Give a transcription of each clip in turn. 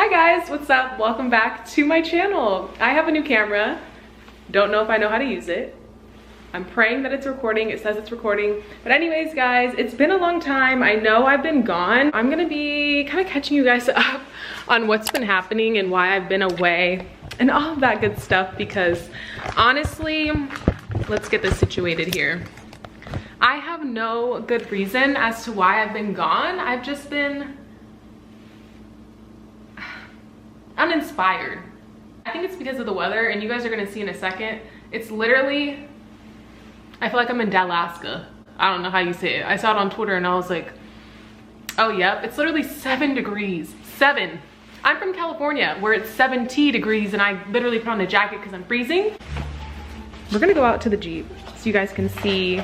Hi guys, what's up? Welcome back to my channel. I have a new camera. Don't know if I know how to use it. I'm praying that it's recording. It says it's recording. But anyways, guys, it's been a long time. I know I've been gone. I'm gonna be kind of catching you guys up on what's been happening and why I've been away and all of that good stuff, because honestly, let's get this situated here. I have no good reason as to why I've been gone. I've just been uninspired. I think it's because of the weather, and you guys are gonna see in a second. It's literally, I feel like I'm in Dalaska. I don't know how you say it. I saw it on Twitter and I was like, oh yep, it's literally 7 degrees. 7. I'm from California where it's 70 degrees and I literally put on a jacket because I'm freezing. We're gonna go out to the Jeep so you guys can see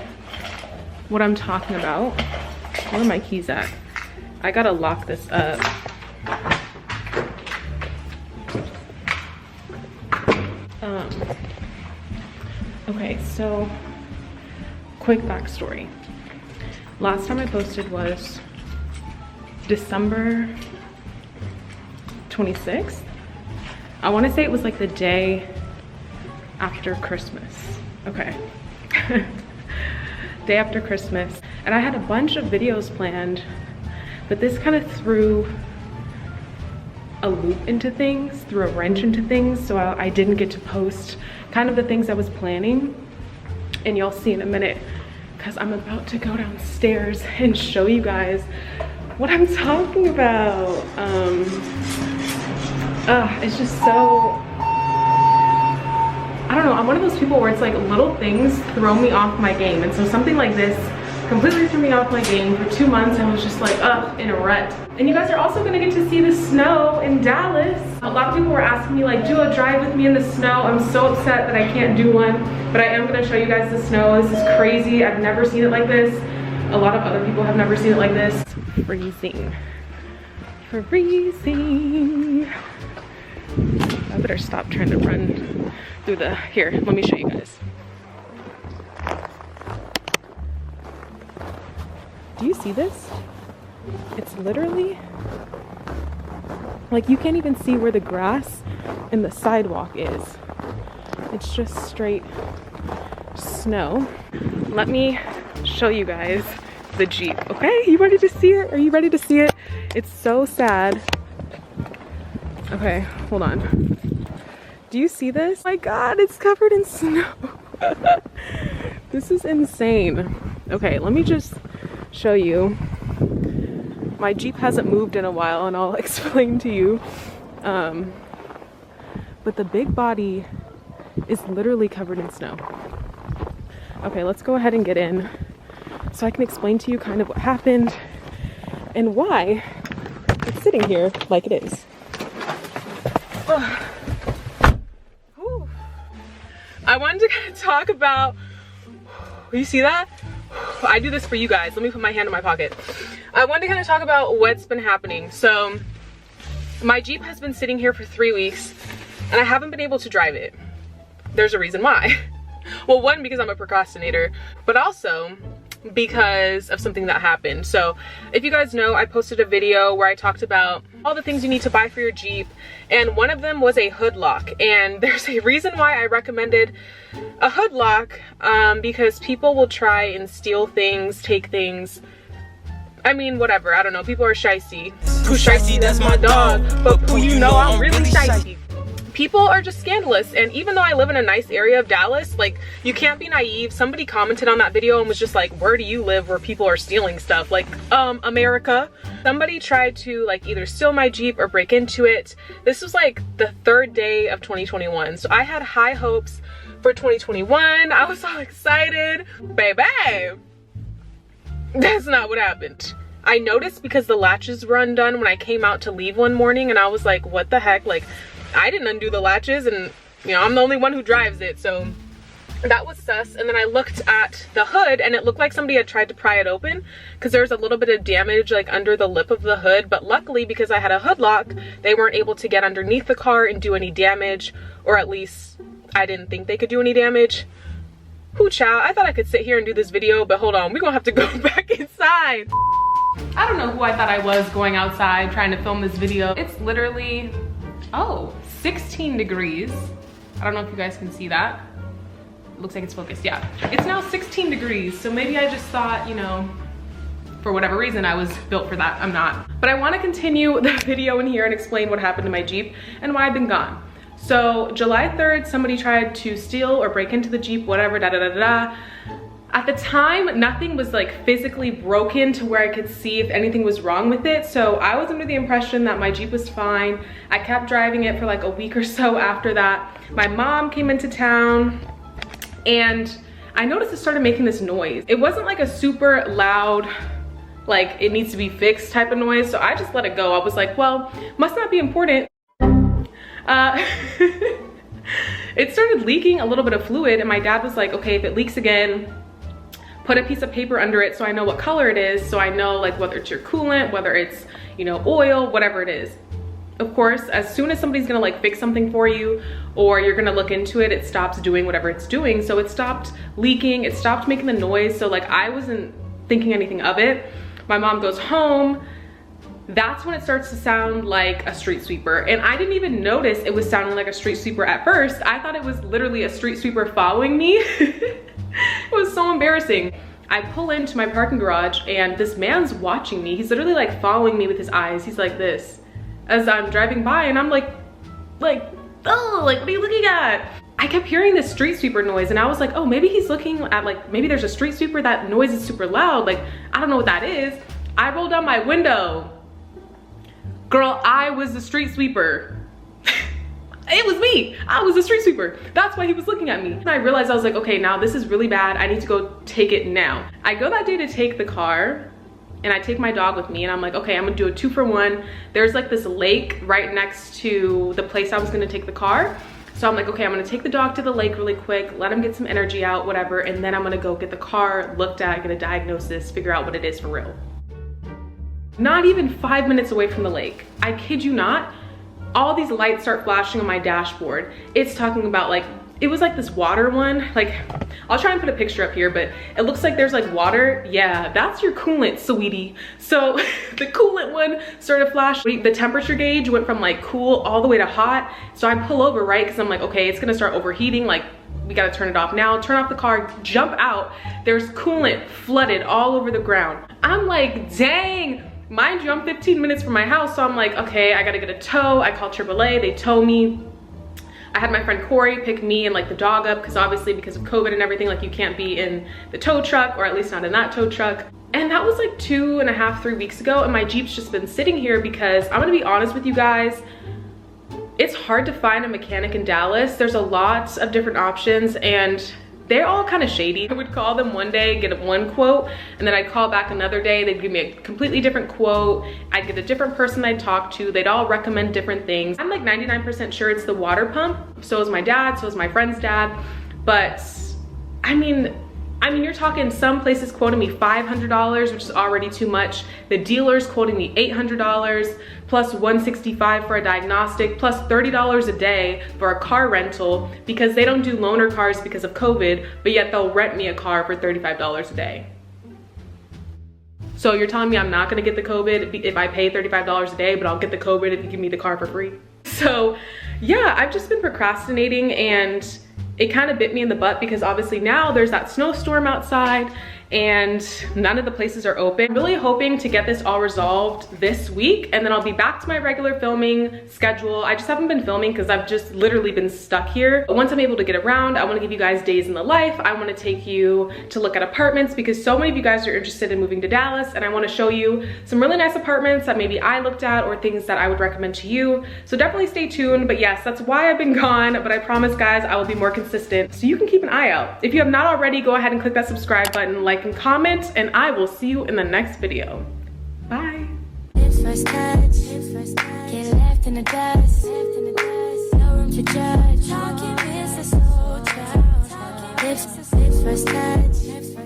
what I'm talking about. Where are my keys at? I gotta lock this up. Okay, so quick backstory. Last time I posted was December 26th. I want to say it was like the day after Christmas. Okay. Day after Christmas. And I had a bunch of videos planned, but this kind of threw a loop into things, threw a wrench into things, so I didn't get to post kind of the things I was planning. And you'll see in a minute, because I'm about to go downstairs and show you guys what I'm talking about. It's just so, I don't know, I'm one of those people where it's like little things throw me off my game. And so something like this completely threw me off my game. For 2 months I was just like, in a rut. And you guys are also gonna get to see the snow in Dallas. A lot of people were asking me like, do a drive with me in the snow. I'm so upset that I can't do one, but I am gonna show you guys the snow. This is crazy. I've never seen it like this. A lot of other people have never seen it like this. Freezing. Freezing. I better stop trying to run through the, here, let me show you guys. Do you see this? It's literally, like you can't even see where the grass and the sidewalk is. It's just straight snow. Let me show you guys the Jeep, okay? You ready to see it? Are you ready to see it? It's so sad. Okay, hold on. Do you see this? Oh my God, it's covered in snow. This is insane. Okay, let me just show you. My Jeep hasn't moved in a while and I'll explain to you. But the big body is literally covered in snow. Okay, let's go ahead and get in so I can explain to you kind of what happened and why it's sitting here like it is. I wanted to kind of talk about, you see that? I do this for you guys. Let me put my hand in my pocket. I wanted to kind of talk about what's been happening. So my Jeep has been sitting here for 3 weeks and I haven't been able to drive it. There's a reason why. Well, one, because I'm a procrastinator, but also because of something that happened. So if you guys know, I posted a video where I talked about all the things you need to buy for your Jeep, and one of them was a hood lock. And there's a reason why I recommended a hood lock, because people will try and steal things, take things. I mean, whatever, I don't know, people are shicey. Who's shicey? That's my dog. But who you know, I'm really shicey. People are just scandalous, and even though I live in a nice area of Dallas, like, you can't be naive. Somebody commented on that video and was just like, where do you live where people are stealing stuff? Like, America. Somebody tried to like either steal my Jeep or break into it. This was like the 3rd day of 2021, so I had high hopes for 2021. I was all excited. Baby, that's not what happened. I noticed because the latches were undone when I came out to leave one morning, and I was like, what the heck? Like, I didn't undo the latches, and you know, I'm the only one who drives it, so that was sus. And then I looked at the hood and it looked like somebody had tried to pry it open because there was a little bit of damage like under the lip of the hood, but luckily because I had a hood lock, they weren't able to get underneath the car and do any damage, or at least I didn't think they could do any damage. Whoo child, I thought I could sit here and do this video, but hold on, we're gonna have to go back inside. I don't know who I thought I was going outside trying to film this video. It's literally, oh, 16 degrees. I don't know if you guys can see that. It looks like it's focused, yeah. It's now 16 degrees, so maybe I just thought, you know, for whatever reason, I was built for that. I'm not. But I want to continue the video in here and explain what happened to my Jeep and why I've been gone. So July 3rd, somebody tried to steal or break into the Jeep, whatever, da da da da da. At the time, nothing was like physically broken to where I could see if anything was wrong with it. So I was under the impression that my Jeep was fine. I kept driving it for like a week or so after that. My mom came into town and I noticed it started making this noise. It wasn't like a super loud, like it needs to be fixed type of noise. So I just let it go. I was like, well, must not be important. It started leaking a little bit of fluid and my dad was like, okay, if it leaks again, put a piece of paper under it so I know what color it is, so I know like whether it's your coolant, whether it's, you know, oil, whatever it is. Of course, as soon as somebody's gonna like fix something for you or you're gonna look into it, it stops doing whatever it's doing. So it stopped leaking, it stopped making the noise. So like I wasn't thinking anything of it. My mom goes home. That's when it starts to sound like a street sweeper. And I didn't even notice it was sounding like a street sweeper at first. I thought it was literally a street sweeper following me. It was so embarrassing. I pull into my parking garage and this man's watching me. He's literally like following me with his eyes. He's like this as I'm driving by and I'm like, oh, like what are you looking at? I kept hearing this street sweeper noise and I was like, oh, maybe he's looking at like, maybe there's a street sweeper, that noise is super loud. Like, I don't know what that is. I rolled down my window. Girl, I was the street sweeper. It was me. I was the street sweeper. That's why he was looking at me. And I realized I was like, okay, now this is really bad. I need to go take it now. I go that day to take the car and I take my dog with me and I'm like, okay, I'm gonna do a 2-for-1. There's like this lake right next to the place I was gonna take the car. So I'm like, okay, I'm gonna take the dog to the lake really quick, let him get some energy out, whatever, and then I'm gonna go get the car looked at, get a diagnosis, figure out what it is for real. Not even 5 minutes away from the lake. I kid you not, all these lights start flashing on my dashboard. It's talking about like, it was like this water one. Like, I'll try and put a picture up here, but it looks like there's like water. Yeah, that's your coolant, sweetie. So the coolant one started flashing. The temperature gauge went from like cool all the way to hot. So I pull over, right? Cause I'm like, okay, it's gonna start overheating. Like, we gotta turn it off now. Turn off the car, jump out. There's coolant flooded all over the ground. I'm like, dang. Mind you, I'm 15 minutes from my house, so I'm like, okay, I gotta get a tow. I call AAA, they tow me. I had my friend Corey pick me and like the dog up, because obviously because of COVID and everything, like you can't be in the tow truck, or at least not in that tow truck. And that was like 2.5, 3 weeks ago, and my Jeep's just been sitting here because I'm gonna be honest with you guys, it's hard to find a mechanic in Dallas. There's a lot of different options and they're all kind of shady. I would call them one day, get one quote, and then I'd call back another day, they'd give me a completely different quote. I'd get a different person I'd talk to. They'd all recommend different things. I'm like 99% sure it's the water pump. So is my dad, so is my friend's dad. But I mean, you're talking some places quoting me $500, which is already too much. The dealer's quoting me $800, plus $165 for a diagnostic, plus $30 a day for a car rental, because they don't do loaner cars because of COVID, but yet they'll rent me a car for $35 a day. So you're telling me I'm not gonna get the COVID if I pay $35 a day, but I'll get the COVID if you give me the car for free? So yeah, I've just been procrastinating, and it kind of bit me in the butt because obviously now there's that snowstorm outside and none of the places are open. I'm really hoping to get this all resolved this week, and then I'll be back to my regular filming schedule. I just haven't been filming because I've just literally been stuck here. But once I'm able to get around, I want to give you guys days in the life. I want to take you to look at apartments because so many of you guys are interested in moving to Dallas, and I want to show you some really nice apartments that maybe I looked at or things that I would recommend to you. So definitely stay tuned. But yes, that's why I've been gone, but I promise guys I will be more consistent, so you can keep an eye out. If you have not already, go ahead and click that subscribe button, like and comment, and I will see you in the next video. Bye. First touch, get left in the dust, no room to judge, talking business, no trust. Lips, first touch.